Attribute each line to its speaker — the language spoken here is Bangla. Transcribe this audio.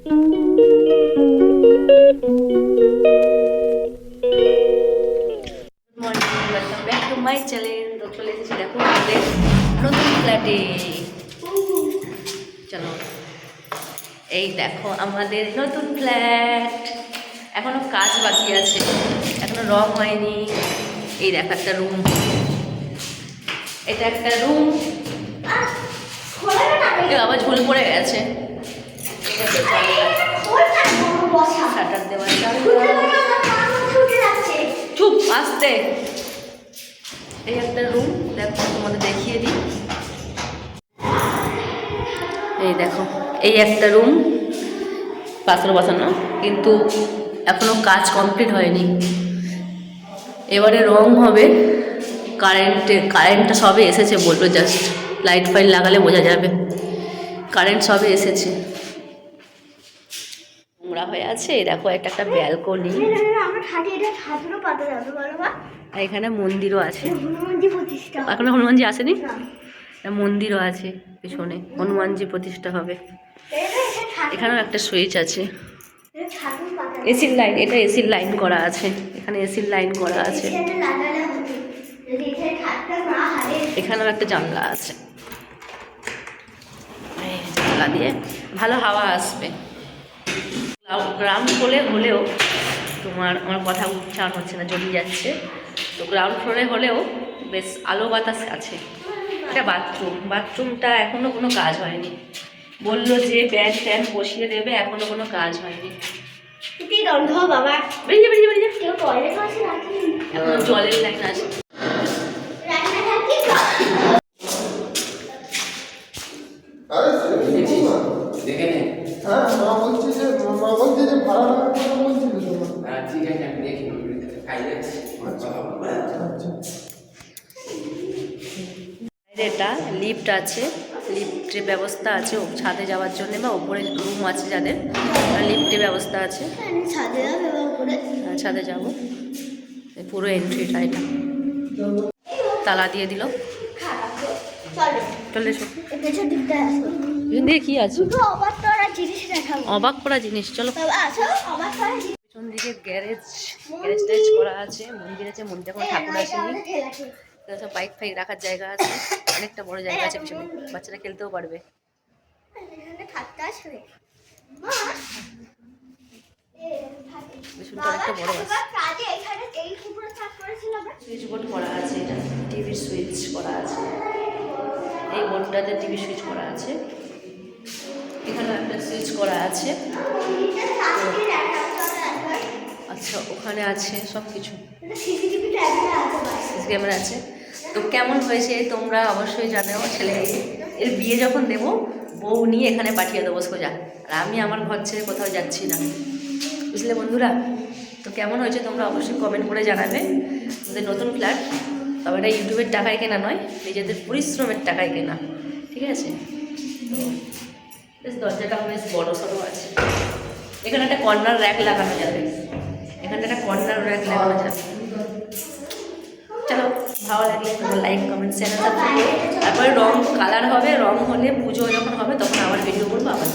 Speaker 1: Welcome back to my channel. তো চলে এসেছি দেখো আমাদের নতুন ফ্ল্যাটে। চলো, এই দেখো আমাদের নতুন ফ্ল্যাট। এখনো কাজ বাকি আছে, এখনো রং হয়নি। এই দেখো একটা রুম, এটা একটা রুম। আবার ঝুল পড়ে গেছে। শাটার দেওয়া, চুপ আসতে। এই একটা রুম দেখো, তোমাদের দেখিয়ে দিই। এই দেখো, এই একটা রুম পাথর বসানো, কিন্তু এখনো কাজ কমপ্লিট হয়নি। এবারে রং হবে। কারেন্টটা সবে এসেছে, বলবো জাস্ট লাইট ফাইট লাগালে বোঝা যাবে। কারেন্ট সবে এসেছে, নোংরা হয়ে আছে। এই দেখো একটা একটা ব্যালকনি, এখানে মন্দিরও আছে। এখনো হনুমানজি আসেনি, মন্দিরও আছে পিছনে, হনুমানজি প্রতিষ্ঠা হবে। এখানেও একটা সুইচ আছে, এসির লাইন, এটা এসির লাইন করা আছে, এখানে এসির লাইন করা আছে। এখানেও একটা জানলা আছে, জানলা দিয়ে ভালো হাওয়া আসবে। গ্রাউন্ড ফ্লোরে হলেও তোমার, আমার কথা উচ্চারণ হচ্ছে না, জড়িয়ে যাচ্ছে। তো গ্রাউন্ড ফ্লোরে হলেও বেশ আলো বাতাস আছে। এটা বাথরুমটা এখনও কোনো কাজ হয়নি। বললো যে প্যান ট্যান বসিয়ে দেবে, এখনও কোনো কাজ হয়নি। বাবা বেরিয়ে বেরিয়ে বেরিয়ে এখন জলের লাইন আছে। এটা লিফট আছে, লিফটের ব্যবস্থা আছে ছাদে যাওয়ার জন্য, বা উপরে রুম আছে যাদের, লিফটের ব্যবস্থা আছে। ছাদে যাব, পুরো এন্ট্রিটা এটা। তালা দিয়ে দিল। চলে এসো, দিয়ে কি আছে অবাক করা জিনিস। চলো, পিছন দিকে গ্যারেজ ট্যারেজ করা আছে, মন্দির আছে, মন্দিরে কোনো ঠাকুর আসেনি। সব বাইক ফাইক রাখার জায়গা আছে, অনেকটা বড় জায়গা আছে পিছনে, বাচ্চারা খেলতেও পারবে। পিছনটা অনেকটা বড় আছে, সুইচ বোর্ড করা আছে, এটা টিভির সুইচ করা আছে। এই বোর্ডটাতে টিভি সুইচ করা আছে, এখানে একটা সুইচ করা আছে। আচ্ছা, ওখানে আছে সব কিছু, সিসি ক্যামেরা আছে। তো কেমন হয়েছে তোমরা অবশ্যই জানাও। ছেলে এর বিয়ে যখন দেবো, বউ নিয়ে এখানে পাঠিয়ে দেবো সোজা। আর আমি আমার ঘর ছেড়ে কোথাও যাচ্ছি না, বুঝলে বন্ধুরা? তো কেমন হয়েছে তোমরা অবশ্যই কমেন্ট করে জানাবে। আমাদের নতুন ফ্ল্যাট, তবে এটা ইউটিউবের টাকায় কেনা নয়, নিজেদের পরিশ্রমের টাকায় কেনা, ঠিক আছে? তো বেশ দরজাটাও বেশ বড় সড়ো আছে। এখানে একটা কর্নার র্যাক লাগানো যাবে, এখানে একটা কর্নার র্যাক লাগানো যাবে। চলো, ভালো লাগলে তোমরা লাইক কমেন্ট শেয়ার সাবস্ক্রাইব। তারপরে রং কালার হবে, রং হলে পুজো যখন হবে তখন আবার ভিডিও করবো, আবার